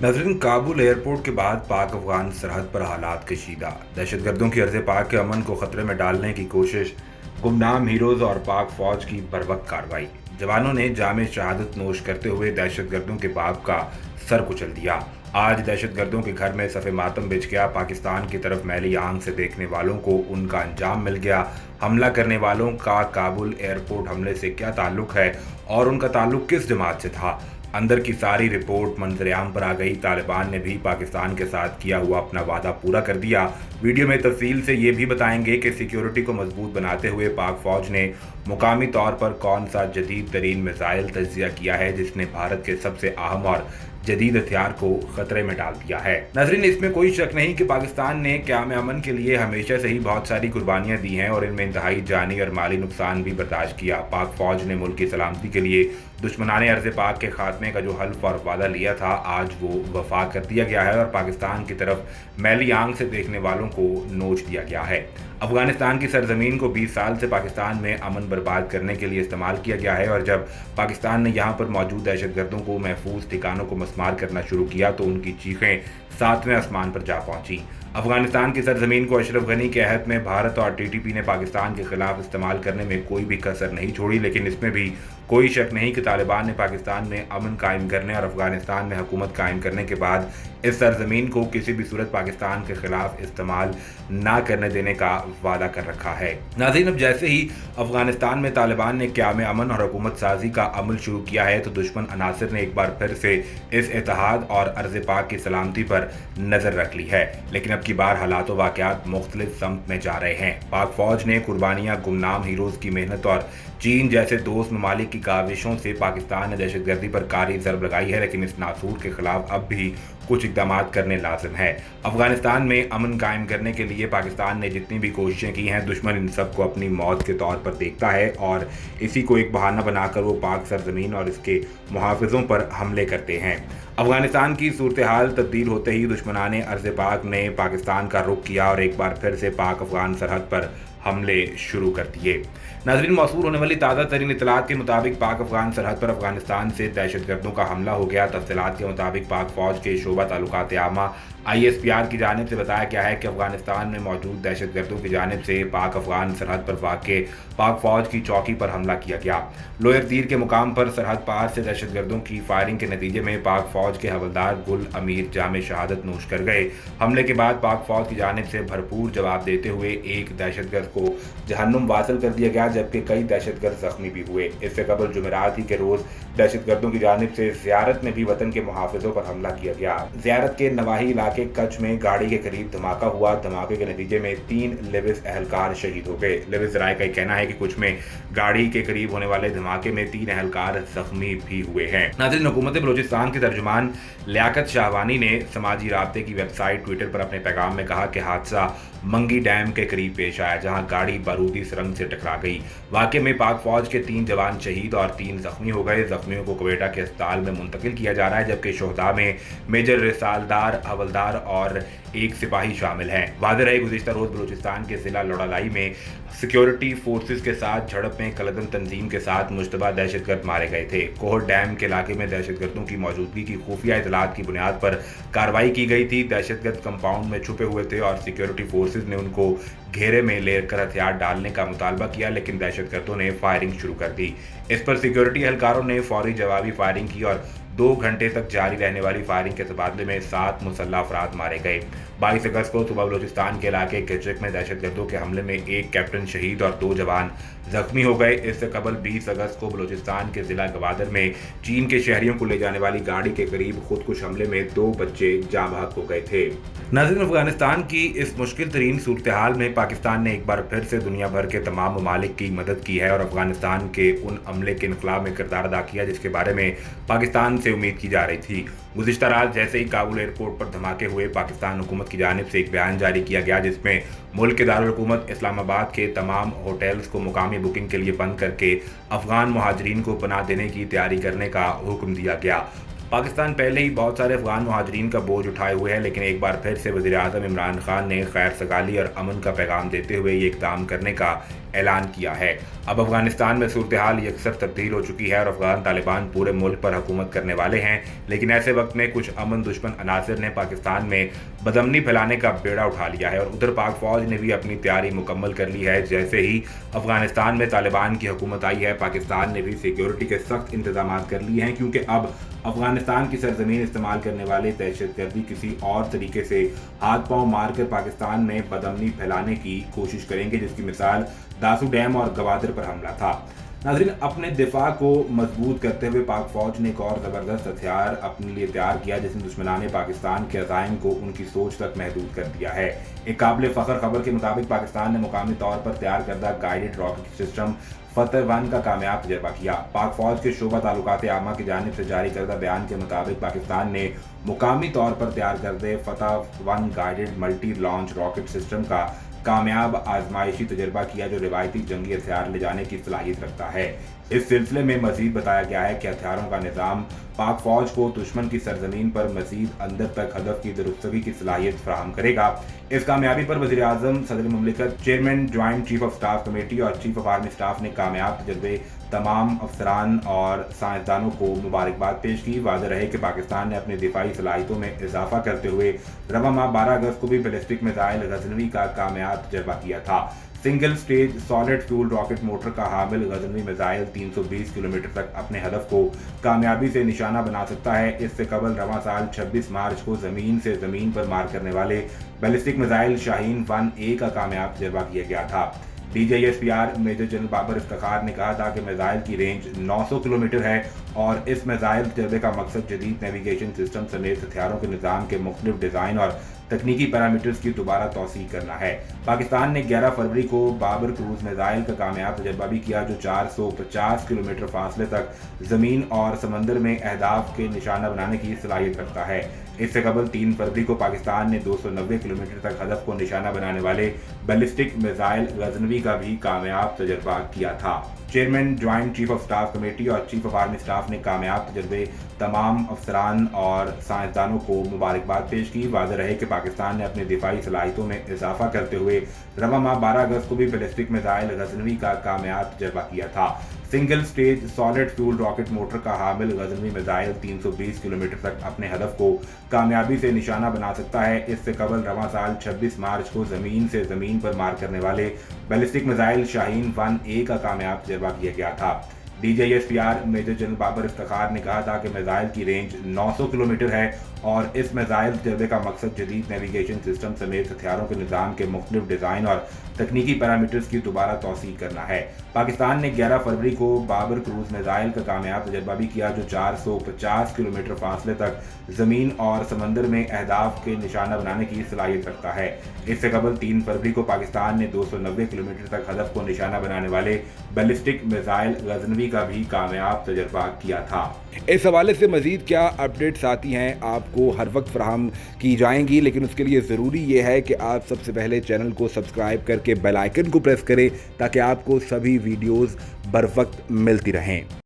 नाज़रीन, काबुल एयरपोर्ट के बाद पाक अफगान सरहद पर हालात कशीदा। दहशत गर्दों की अर्ज़ पाक के अमन को खतरे में डालने की कोशिश, गुमनाम हीरोज और पाक फौज की बरवक्त कार्रवाई। जवानों ने जामे शहादत नोश करते हुए दहशत गर्दों के बाप का सर कुचल दिया। आज दहशत गर्दों के घर में सफ़े मातम बिछ गया। पाकिस्तान की तरफ मैली आंख से देखने वालों को उनका अंजाम मिल गया। हमला करने वालों का काबुल एयरपोर्ट हमले से क्या ताल्लुक है और उनका ताल्लुक किस जमात से था? अंदर की सारी रिपोर्ट मंजरेआम पर आ गई। तालिबान ने भी पाकिस्तान के साथ किया हुआ अपना वादा पूरा कर दिया। वीडियो में तफसील से ये भी बताएंगे कि सिक्योरिटी को मजबूत बनाते हुए पाक फौज ने मुकामी तौर पर कौन सा जदीद तरीन मिसाइल तज्जिया किया है जिसने भारत के सबसे अहम और जदीद हथियार को खतरे में डाल दिया है। नाज़रीन, इसमें कोई शक नहीं कि पाकिस्तान ने क़याम अमन के लिए हमेशा से ही बहुत सारी कुर्बानियां दी हैं और इनमें इंतहाई जानी और माली नुकसान भी बर्दाश्त किया। पाक फौज ने मुल्क की सलामती के लिए दुश्मनाने अर्ज़ पाक के खात्मे का जो हल्फ और वादा लिया था, आज वो वफा कर दिया गया है और पाकिस्तान की तरफ मैली आंख से देखने वालों को नोच दिया गया है। अफगानिस्तान की सरजमीन को 20 साल से पाकिस्तान में अमन बर्बाद करने के लिए इस्तेमाल किया गया है और जब पाकिस्तान ने यहाँ पर मौजूद दहशत गर्दों को महफूज ठिकानों को मस्मार करना शुरू किया तो उनकी चीखें सातवें आसमान पर जा पहुंची। अफगानिस्तान की सरजमीन को अशरफ गनी के अहद में भारत और टीटीपी ने पाकिस्तान के खिलाफ इस्तेमाल करने में कोई भी कसर नहीं छोड़ी, लेकिन इसमें भी कोई शक नहीं कि तालिबान ने पाकिस्तान में अमन कायम करने और अफगानिस्तान में हुकूमत कायम करने के बाद इस सरजमीन को किसी भी सूरत पाकिस्तान के खिलाफ इस्तेमाल ना करने देने का वादा कर रखा है। नाज़रीन, अब जैसे ही अफगानिस्तान में तालिबान ने क़याम अमन और हुकूमत साजी का अमल शुरू किया है तो दुश्मन अनासर ने एक बार फिर से इस इत्तेहाद और अर्ज़ पाक की सलामती पर नज़र रख ली है, लेकिन अब की बार हालात व वाक़यात मुख्तलिफ समत में जा रहे हैं। पाक फौज ने कुर्बानियाँ, गुमनाम हीरोज़ की मेहनत और चीन जैसे दोस्त ममालिक की काविशों से पाकिस्तान ने दहशतगर्दी पर कारी ज़रब लगाई है, लेकिन इस नासूर के खिलाफ अब भी कुछ इक़दाम करने लाजिम है। अफगानिस्तान में अमन कायम करने के लिए पाकिस्तान ने जितनी भी कोशिशें की हैं, दुश्मन इन सब को अपनी मौत के तौर पर देखता है और इसी को एक बहाना बनाकर वो पाक सरजमीन और इसके मुहाफ़िज़ों पर हमले करते हैं। अफगानिस्तान की सूरत हाल तब्दील होते ही दुश्मनाने अर्ज़ पाक ने पाकिस्तान का रुख किया और एक बार फिर से पाक अफगान सरहद पर हमले शुरू कर दिए। नाज़रीन, मौसूल होने वाली ताज़ा तरीन इतलात के मुताबिक पाक अफगान सरहद पर अफगानिस्तान से दहशत गर्दों का हमला हो गया। तफसीलात के मुताबिक पाक फौज के शोबा ताल्लुकात आमा ISPR की जानिब से बताया गया है कि अफगानिस्तान में मौजूद दहशत गर्दों की जानिब से पाक अफगान सरहद पर वाक़ पाक फौज की चौकी पर हमला किया गया। लोयर तीर के मुकाम पर सरहद पार से दहशत गर्दों की फायरिंग के नतीजे में पाक फौज के हवलदार गुल अमीर जामे शहादत नोश कर गए। हमले के बाद पाक फौज की जानिब से भरपूर जवाब देते हुए एक दहशतगर्द को जहन्नुम वासिल कर दिया गया, जबकि कई दहशतगर्द जख्मी भी हुए। इससे कबल जुमेरात ही के रोज़ दहशतगर्दों की जानिब से ज़ियारत में भी वतन के मुहाफ़िज़ों पर हमला किया गया। ज़ियारत के नवाही इलाके कच्छ में गाड़ी के करीब धमाका हुआ। धमाके के नतीजे में 3 लिविस अहलकार शहीद हो गए। लिविस राय का कहना है कि कुछ में गाड़ी के करीब होने वाले धमाके में 3 अहलकार जख्मी भी हुए हैं। नाज़रीन, हुकूमत बलूचिस्तान के तर्जुमान लियाकत शाहवानी ने समाजी राब्ते की वेबसाइट ट्विटर पर अपने पैगाम में कहा कि हादसा मंगी डैम के करीब पेश आया, जहां गाड़ी बारूदी सुरंग से टकरा गई। वाक़े में पाक फौज के 3 जवान शहीद और 3 जख्मी हो गए। जख्मियों को क्वेटा के अस्पताल में मुंतकिल किया जा रहा है, जबकि शोहदा में मेजर रिसालदार, हवलदार और एक सिपाही शामिल हैं। वाज़ेह रहे गुज़िश्ता रोज़ बलूचिस्तान के ज़िला लोड़ालाई में सिक्योरिटी फोर्सेस के साथ झड़प में कलदम तंजीम के साथ मुश्तबा दहशतगर्द मारे गए थे। कोहर डैम के इलाके में दहशतगर्दों की मौजूदगी की खुफिया इतलात की बुनियाद पर कार्रवाई की गई थी। दहशतगर्द कंपाउंड में छुपे हुए थे और सिक्योरिटी फोर्सेस ने उनको घेरे में लेकर हथियार डालने का मुतालबा किया, लेकिन दहशतगर्दों ने फायरिंग शुरू कर दी। इस पर सिक्योरिटी एहलकारों ने फौरी जवाबी फायरिंग की और 2 घंटे तक जारी रहने वाली फायरिंग के तबादले में 7 मुसल्लह अफराद मारे गए। 22 अगस्त को सुबह बलूचिस्तान के इलाके किचक में दहशतगर्दों के हमले में 1 कैप्टन शहीद और 2 जवान जख्मी हो गए। इससे कबल 20 अगस्त को बलूचिस्तान के जिला गवादर में चीन के शहरियों को ले जाने वाली गाड़ी के करीब खुदकुश हमले में 2 बच्चे जाँ बहक हो गए थे। नाज़रीन, अफगानिस्तान की इस मुश्किल तरीन सूरत हाल में पाकिस्तान ने एक बार फिर से दुनिया भर के तमाम ममालिक की मदद की है और अफगानिस्तान के उन अमले के इनकलाब में किरदार अदा किया जिसके बारे में पाकिस्तान से उम्मीद की जा रही थी। गुज़िश्ता रात जैसे ही काबुल एयरपोर्ट पर धमाके हुए, पाकिस्तान हुकूमत की जानिब से एक बयान जारी किया गया जिसमें मुल्क के दारुल हुकूमत इस्लामाबाद के तमाम होटल्स को मुकामी बुकिंग के लिए बंद करके अफगान मुहाजिरीन को पनाह देने की तैयारी करने का हुक्म दिया गया। पाकिस्तान पहले ही बहुत सारे अफगान मुहाजिरीन का बोझ उठाए हुए है, लेकिन एक बार फिर से वज़ीर आज़म इमरान खान ने खैर सगाली और अमन का पैगाम देते हुए ये इक़दाम करने का ऐलान किया है। अब अफगानिस्तान में सूरत हाल यकसर तब्दील हो चुकी है और अफगान तालिबान पूरे मुल्क पर हुकूमत करने वाले हैं, लेकिन ऐसे वक्त में कुछ अमन दुश्मन अनासर ने पाकिस्तान में बदअमनी फैलाने का बेड़ा उठा लिया है और उधर पाक फौज ने भी अपनी तैयारी मुकम्मल कर ली है। जैसे ही अफगानिस्तान में तालिबान की हुकूमत आई है, पाकिस्तान ने भी सिक्योरिटी के सख्त इंतजाम कर लिए हैं, क्योंकि अब अफगानिस्तान की सरजमीन इस्तेमाल करने वाले दहशतगर्दी किसी और तरीके से हाथ पांव मारकर पाकिस्तान में बदअमनी फैलाने की कोशिश करेंगे, जिसकी मिसाल दासू डैम और गवादर पर हमला था। नाज़रीन, अपने दिफा को मजबूत करते हुए पाक फौज ने एक और ज़बरदस्त हथियार अपने लिए तैयार किया, जिसने दुश्मनाने पाकिस्तान के अज़ाइम को उनकी सोच तक महदूद कर दिया है। एक काबिल फ़ख्र खबर के मुताबिक पाकिस्तान ने मुकामी तौर पर तैयार करदा गाइडेड रॉकेट सिस्टम फतह-1 का कामयाब तजर्बा किया। पाक फौज के शोबा ताल्लुकात आमा की जानिब से जारी करदा बयान के मुताबिक पाकिस्तान ने मुकामी तौर पर तैयार करदे Fatah one guided multi launch rocket system का कामयाब आजमाइशी तजर्बा किया, जो रिवायती जंगी हथियार ले जाने की सलाहियत रखता है। इस सिलसिले में मजीद बताया गया है कि हथियारों का निज़ाम पाक फौज को दुश्मन की सरजमीन पर मजीद अंदर तक हदफ की दुरुस्तगी की सलाहियत फराहम करेगा। इस कामयाबी पर वज़ीर आज़म, सदर मुमलिकत, chairman joint chief of staff committee और चीफ ऑफ आर्मी स्टाफ ने कामयाब तजर्बे तमाम अफसरान और साइंसदानों को मुबारकबाद पेश की। वाज़ेह रहे कि पाकिस्तान ने अपनी दिफाई सलाहियतों में इजाफा करते हुए रवा माह 12 अगस्त को भी बैलिस्टिक मिसाइल गजनवी का कामयाब तजर्बा किया था। Single stage solid fuel rocket motor का हामिल गजनवी मिसाइल 320 किलोमीटर तक अपने हदफ को कामयाबी से निशाना बना सकता है। इससे कबल रवां साल 26 मार्च को ज़मीन से ज़मीन पर मार करने वाले बैलिस्टिक मिसाइल शाहीन 1A का कामयाब तजर्बा किया गया था। DGISPR major general Babar Iftikhar ने कहा था कि मिसाइल की रेंज 900 किलोमीटर है और इस मिसाइल तजर्बे का मकसद जदीद नेविगेशन सिस्टम समेत हथियारों के निज़ाम के मुख्तलिफ डिज़ाइन और तकनीकी पैरामीटर्स की दोबारा तौसीह करना है। पाकिस्तान ने 11 फरवरी को बाबर क्रूज मिसाइल का कामयाब तजर्बा भी किया, जो 450 किलोमीटर फासले तक ज़मीन और समंदर में अहदाफ के निशाना बनाने की सलाहियत रखता है। इससे कबल 3 फरवरी को पाकिस्तान ने 290 किलोमीटर तक हदफ को निशाना बनाने वाले बैलिस्टिक मिसाइल गजनवी का भी कामयाब तजर्बा किया था। Chairman joint chief of staff committee और चीफ ऑफ आर्मी स्टाफ ने कामयाब तजर्बे तमाम अफसरान और साइंसदानों को मुबारकबाद पेश की। वाज़ेह रहे कि पाकिस्तान ने अपनी दिफाई सलाहियतों में इजाफा करते हुए रवा माह 12 अगस्त को भी बैलिस्टिक मिसाइल गजनवी का कामयाब तजर्बा किया था। Single stage solid fuel rocket motor का हामिल गजनवी मिसाइल 320 किलोमीटर तक अपने हदफ को कामयाबी से निशाना बना सकता है। इससे कबल रवां साल 26 मार्च को ज़मीन से ज़मीन पर मार करने वाले बैलिस्टिक मिसाइल शाहीन 1A का कामयाब तजर्बा किया गया था। DGISPR major general Babar Iftikhar ने कहा था कि मिसाइल की रेंज 900 किलोमीटर है और इस मिसाइल तजर्बे का मकसद जदीद नेविगेशन सिस्टम समेत हथियारों के निज़ाम के मुख्तलिफ डिज़ाइन और तकनीकी पैरामीटर्स की दोबारा तौसीह करना है। पाकिस्तान ने 11 फरवरी को बाबर क्रूज मिसाइल का कामयाब तजर्बा भी किया, जो 450 किलोमीटर फासले तक ज़मीन और समंदर में अहदाफ के निशाना बनाने की सलाहियत रखता है। इससे कबल 3 फरवरी को पाकिस्तान ने 290 किलोमीटर तक हदफ को निशाना बनाने वाले बैलिस्टिक मिसाइल गजनवी का भी कामयाब तजर्बा किया था। इस हवाले से मज़ीद क्या अपडेट्स आती हैं आपको हर वक्त फराहम की जाएंगी, लेकिन उसके लिए ज़रूरी ये है कि आप सबसे पहले चैनल को सब्सक्राइब करके बेल आइकन को प्रेस करें ताकि आपको सभी वीडियोज़ बर वक्त मिलती रहें।